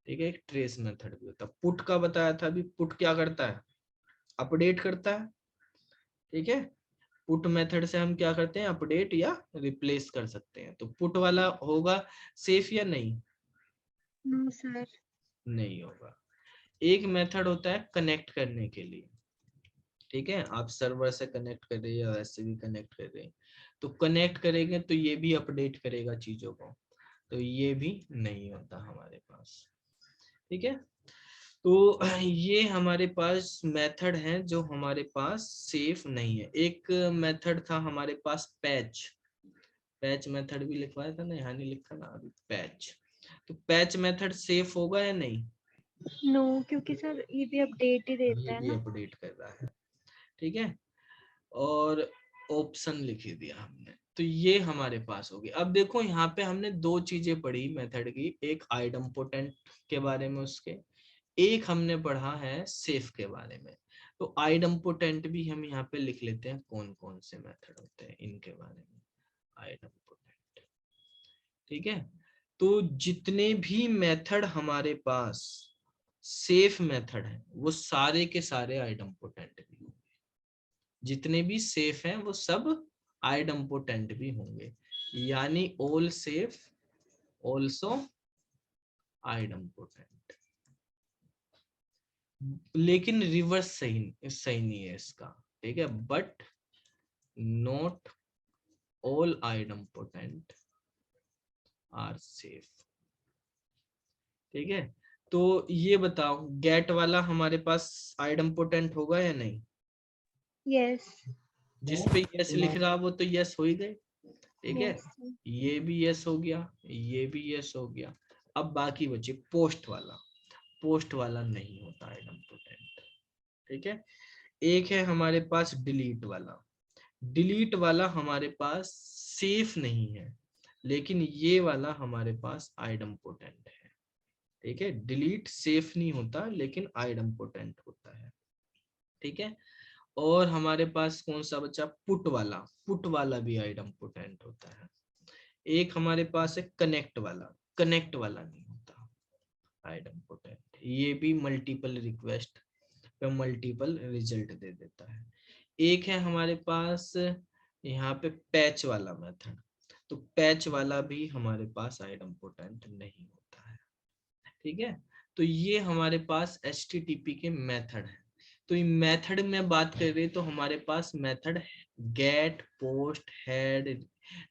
ठीक है, एक ट्रेस मेथड भी होता है। पुट का बताया था अभी, पुट क्या करता है, अपडेट करता है। ठीक है, पुट मेथड से हम क्या करते हैं, अपडेट या रिप्लेस कर सकते हैं। तो पुट वाला होगा सेफ या नहीं? नो सर नहीं होगा। एक मेथड होता है कनेक्ट करने के लिए, ठीक है, आप सर्वर से कनेक्ट कर रहे हैं या वैसे भी कनेक्ट कर रहे हैं, तो कनेक्ट करेंगे तो ये भी अपडेट करेगा चीजों को, तो ये भी नहीं होता हमारे पास, ठीक है। तो ये हमारे पास मेथड हैं जो हमारे पास सेफ नहीं है। एक मेथड था हमारे पास पैच, पैच मेथड भी लिखवाया था ना, यहाँ नहीं लिखा ना अभी, पैच। तो पैच मेथड सेफ होगा या नहीं? नो, क्योंकि सर ये भी अपडेट ही देता ये है भी ना। अपडेट कर रहा है, ठीक है। और ऑप्शन लिख दिया हमने, तो ये हमारे पास होगी। अब देखो यहाँ पे हमने दो चीजें पढ़ी मेथड की, एक आइडम्पोटेंट के बारे में उसके, एक हमने पढ़ा है सेफ के बारे में। तो आइडम्पोटेंट भी हम यहाँ पे लिख लेते हैं कौन कौन से मेथड होते हैं इनके बारे में, आइडम्पोटेंट, ठीक है। तो जितने भी मेथड हमारे पास सेफ मेथड है वो सारे के सारे आइडम्पोटेंट भी होंगे, जितने भी सेफ हैं वो सब आइडम्पोटेंट भी होंगे, यानी ऑल सेफ ऑल्सो आइडम्पोटेंट। लेकिन रिवर्स सही नहीं है इसका, ठीक है, but not all idempotent are safe, ठीक है। तो ये बताओ गेट वाला हमारे पास आइडम्पोटेंट होगा या नहीं? यस। जिसपे यस लिख रहा वो तो यस हो ही गए, ठीक है। यस। ये भी यस हो गया, ये भी यस हो गया। अब बाकी बचे पोस्ट वाला, पोस्ट वाला नहीं होता आइडम्पोटेंट, ठीक है। एक है हमारे पास डिलीट वाला, डिलीट वाला हमारे पास सेफ नहीं है, लेकिन ये वाला हमारे पास आइडम्पोटेंट है, ठीक है। डिलीट सेफ नहीं होता लेकिन आइडम्पोटेंट होता है, ठीक है। और हमारे पास कौन सा बचा, पुट वाला, पुट वाला भी आइडम्पोटेंट होता है। एक हमारे पास है कनेक्ट वाला, कनेक्ट वाला नहीं होता आइडम्पोटेंट, ये भी मल्टीपल रिक्वेस्ट पे मल्टीपल रिजल्ट दे देता है। एक है हमारे पास यहाँ पे पैच वाला मेथड, तो पैच वाला भी हमारे पास आइडम्पोटेंट नहीं होता है, ठीक है। तो ये हमारे पास HTTP के मेथड है। तो ये मेथड में बात कर रहे तो हमारे पास method get, post, head,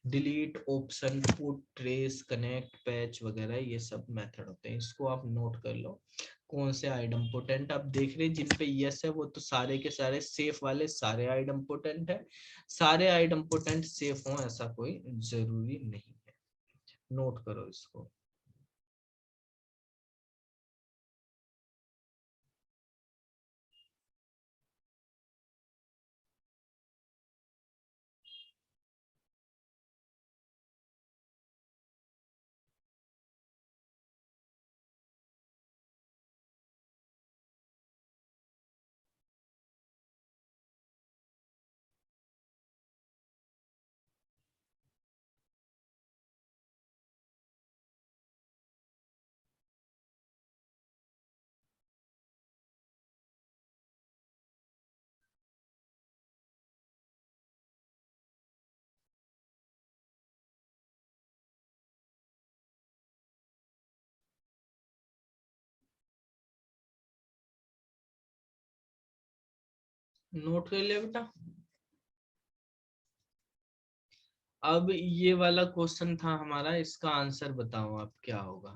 delete, option, put, trace, connect, patch वगैरह ये सब मेथड होते हैं। इसको आप नोट कर लो कौन से आइडम्पोटेंट आप देख रहे हैं। जिन पे यस है वो तो सारे के सारे सेफ वाले सारे आइडम्पोटेंट है, सारे आइडम्पोटेंट सेफ हो ऐसा कोई जरूरी नहीं है, नोट करो इसको। नोट कर लिया बेटा। अब ये वाला क्वेश्चन था हमारा, इसका आंसर बताओ आप क्या होगा,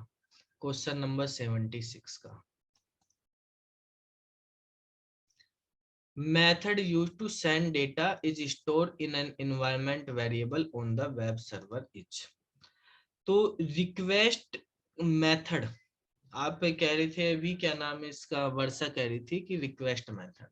क्वेश्चन नंबर 76 का। Method used to send data is stored in an environment variable on the web server is। तो रिक्वेस्ट मेथड आप कह रहे थे अभी, क्या नाम है इसका, वर्षा कह रही थी कि रिक्वेस्ट मेथड,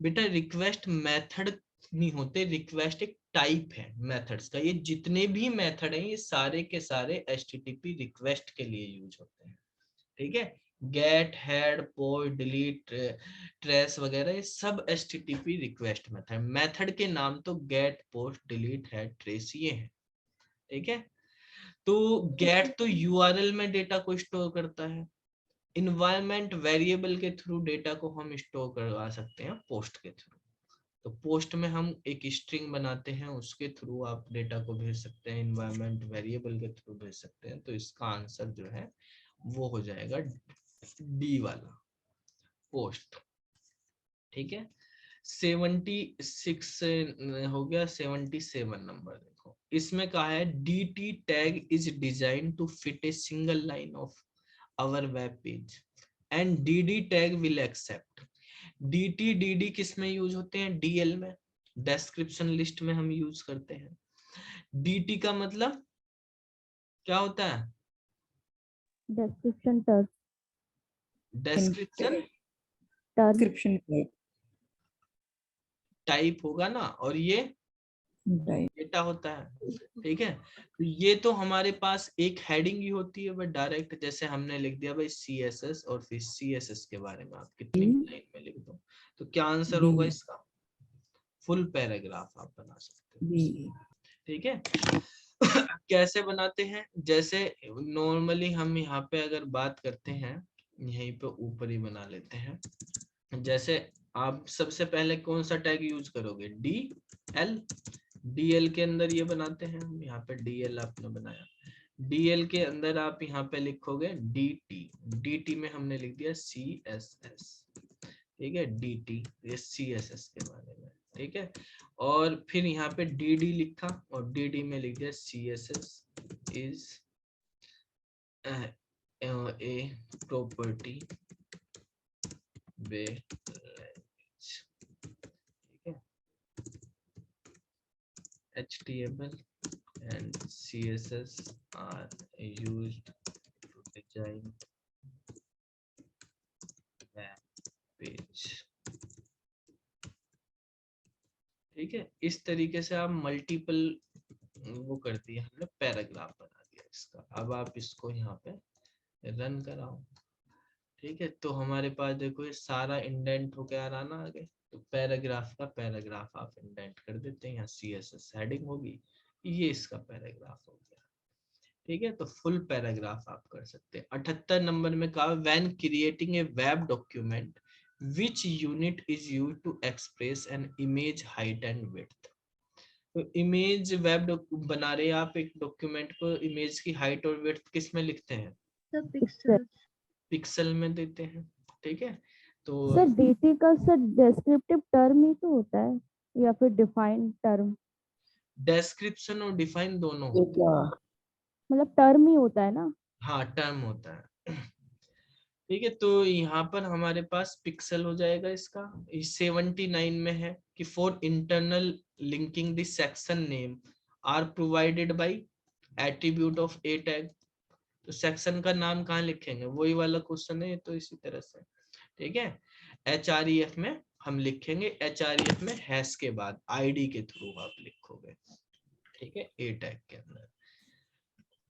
बेटा रिक्वेस्ट मेथड नहीं होते, रिक्वेस्ट एक टाइप है मेथड्स का। ये जितने भी मेथड हैं ये सारे के सारे HTTP रिक्वेस्ट के लिए यूज होते हैं, ठीक है। Get, head, post, delete, trace वगैरह ये सब HTTP रिक्वेस्ट मेथड, मेथड के नाम तो get, post, delete, head, trace ये है, ठीक है। तो गेट तो URL में डेटा को स्टोर करता है, इन्वायरमेंट वेरिएबल के थ्रू डेटा को हम स्टोर करवा सकते हैं पोस्ट के थ्रू। तो पोस्ट में हम एक स्ट्रिंग बनाते हैं, उसके थ्रू आप डेटा को भेज सकते हैं, इन्वायरमेंट वेरिएबल के थ्रू भेज सकते हैं। तो इसका आंसर जो है वो हो जाएगा डी वाला पोस्ट, ठीक है। 76 हो गया, 77 नंबर देखो, इसमें कहा है DT tag is design to fit a single line of our web page and DD tag will accept. DT DD किस में यूज होते हैं? DL में, डिस्क्रिप्शन लिस्ट में हम यूज करते हैं। DT का मतलब क्या होता है? Description term. Description term description type होगा ना, और ये टाइप। डेटा होता है, ठीक है। तो ये तो हमारे पास एक हेडिंग ही होती है, बट डायरेक्ट जैसे हमने लिख दिया भाई CSS, और फिर CSS के बारे में आप कितनी लाइन में लिख दो, तो क्या आंसर होगा इसका? फुल पैराग्राफ आप बना सकते हो, ठीक है। कैसे बनाते हैं? जैसे नॉर्मली हम यहाँ पे अगर बात करते हैं, यहीं पे ऊपर ही बना लेते हैं। जैसे आप सबसे पहले कौन सा टैग यूज करोगे? DL। DL के अंदर ये बनाते हैं हम, यहाँ पे DL आपने बनाया, DL के अंदर आप यहाँ पे लिखोगे DT। DT में हमने लिख दिया CSS, ठीक है। DT ये CSS के बारे में, ठीक है। और फिर यहाँ पे DD लिखा, और DD में लिख दिया CSS is a property based language, ठीक है। HTML and CSS are used to design web page, ठीक है। इस तरीके से आप मल्टीपल वो कर दिया हमने, पैराग्राफ बना दिया इसका। अब आप इसको यहाँ पे रन कराओ, ठीक है। तो हमारे पास देखो ये सारा इंडेंट होके आ रहा ना आगे, तो पैराग्राफ का पैराग्राफ आप इंडेंट कर देते हैं, यहाँ CSS हेडिंग होगी, ये इसका पैराग्राफ हो गया, ठीक है। तो फुल पैराग्राफ आप कर सकते हैं। 78 नंबर में कहा when creating a web document which unit is used to express an image height and width। तो इमेज वेब बना रहे हैं आप एक डॉक्यूमेंट को, इमेज की हाइट और विड्थ किस में लिखते हैं? Sir pixel. पिक्सल में देते हैं, ठीक है। तो सर DT का सर डिस्क्रिप्टिव टर्म ही तो होता है या फिर डिफाइंड टर्म? डिस्क्रिप्शन और डिफाइन दोनों होते हैं। मतलब टर्म ही होता है ना? हाँ टर्म होता है, ठीक है। तो यहाँ पर हमारे पास पिक्सल हो जाएगा इसका। 79 में है कि for internal linking the section name are provided by attribute of a tag. तो सेक्शन का नाम कहाँ लिखेंगे? वही वाला क्वेश्चन है तो इसी तरह से, ठीक है। HREF में हम लिखेंगे, HREF में हैश के बाद ID के थ्रू आप लिखोगे, ठीक है, ए टैग के अंदर।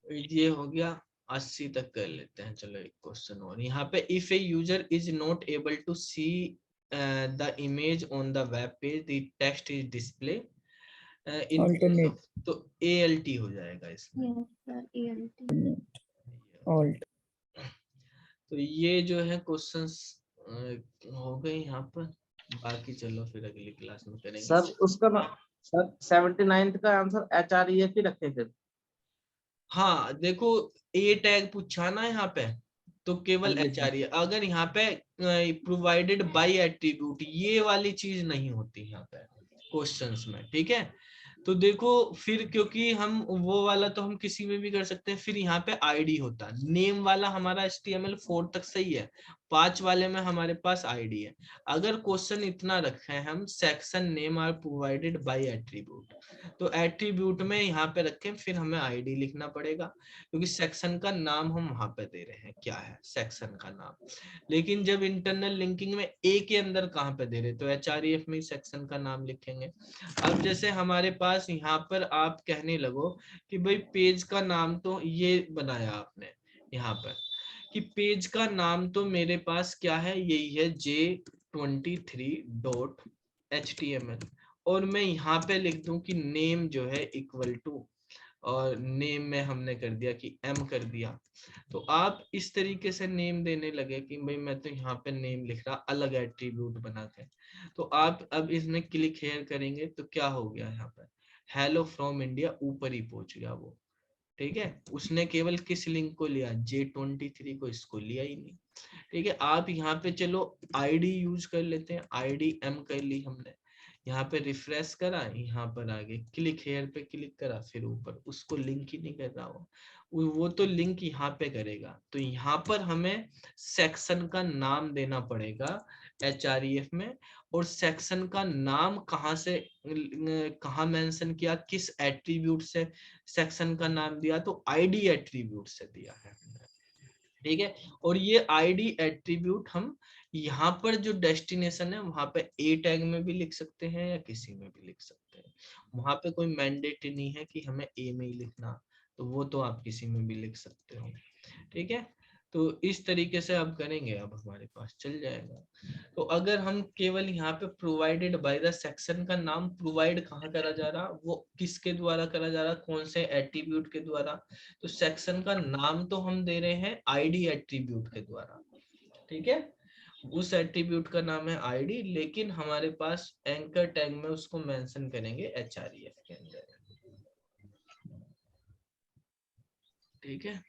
ये हो गया, 80 तक कर लेते हैं। चलो एक क्वेश्चन और यहाँ पे, if a user is not able to see the image on the web page the text is display in Alternate। तो ALT हो जाएगा इसमें। Yes sir ELT। ऑल्ट। तो ये जो है क्वेश्चंस हो गए यहाँ पर, बाकी चलो फिर अगली क्लास में करेंगे। सर उसका सर 79th का आंसर HREF ही रखे थे। हाँ देखो, ए टैग पूछा ना यहाँ पे, तो केवल HREF। अगर यहाँ पे प्रोवाइडेड बाय एट्रीब्यूट, ये वाली चीज नहीं होती यहाँ पे क्वेश्चंस में, ठीक है। तो देखो फिर, क्योंकि हम वो वाला तो हम किसी में भी कर सकते हैं, फिर यहाँ पे ID होता है। नेम वाला हमारा HTML 4 तक सही है, 5 वाले में हमारे पास ID है। अगर क्वेश्चन इतना रखे हैं हम, section name are provided by attribute, तो एट्रीब्यूट में यहाँ पे रखें, फिर हमें ID लिखना पड़ेगा, क्योंकि सेक्शन का नाम हम वहां पे दे रहे हैं, क्या है सेक्शन का नाम। लेकिन जब इंटरनल लिंकिंग में A के अंदर कहाँ पे दे रहे, तो HREF में सेक्शन का नाम लिखेंगे। अब जैसे हमारे पास यहाँ पर आप कहने लगो कि भाई पेज का नाम तो ये बनाया आपने यहाँ पर, कि पेज का नाम तो मेरे पास क्या है, यही है J23.html, और मैं यहाँ पे लिख दूं कि नेम जो है इक्वल टू, और नेम में हमने कर दिया कि M कर दिया। तो आप इस तरीके से नेम देने लगे कि भाई मैं तो यहाँ पे नेम लिख रहा अलग एट्रीब्यूट बना के। तो आप अब इसमें क्लिक हेयर करेंगे तो क्या हो गया, यहाँ पर हेलो फ्रॉम इंडिया ऊपर ही पहुंच गया वो, ठीक है, उसने केवल किस लिंक को लिया, J23 को, इसको लिया ही नहीं। ठीक है, आप यहाँ पे चलो आईडी यूज कर लेते हैं, आईडी एम कर ली हमने, यहाँ पे रिफ्रेश करा, यहाँ पर आगे क्लिक हेयर पे क्लिक करा, फिर ऊपर, उसको लिंक ही नहीं कर रहा वो तो लिंक यहाँ पे करेगा। तो यहाँ पर हमें सेक्शन का नाम देना पड़ेगा HREF में, और सेक्शन का नाम कहाँ से कहाँ मेंशन किया, किस एट्रीब्यूट से सेक्शन का नाम दिया, तो आईडी एट्रीब्यूट से दिया है। ठीक है, और ये आईडी एट्रीब्यूट हम यहाँ पर जो डेस्टिनेशन है वहां पे ए टैग में भी लिख सकते हैं या किसी में भी लिख सकते हैं, वहां पे कोई मैंडेट नहीं है कि हमें ए में ही लिखना, तो वो तो आप किसी में भी लिख सकते हो। ठीक है, तो इस तरीके से आप करेंगे, अब हमारे पास चल जाएगा। तो अगर हम केवल यहाँ पे प्रोवाइडेड बाय द सेक्शन का नाम प्रोवाइड कहाँ करा जा रहा, वो किसके द्वारा करा जा रहा, कौन से एट्रीब्यूट के द्वारा, तो सेक्शन का नाम तो हम दे रहे हैं आईडी एट्रीब्यूट के द्वारा। ठीक है, उस एट्रीब्यूट का नाम है आईडी, लेकिन हमारे पास एंकर टैग में उसको मेंशन करेंगे HREF के अंदर। ठीक है।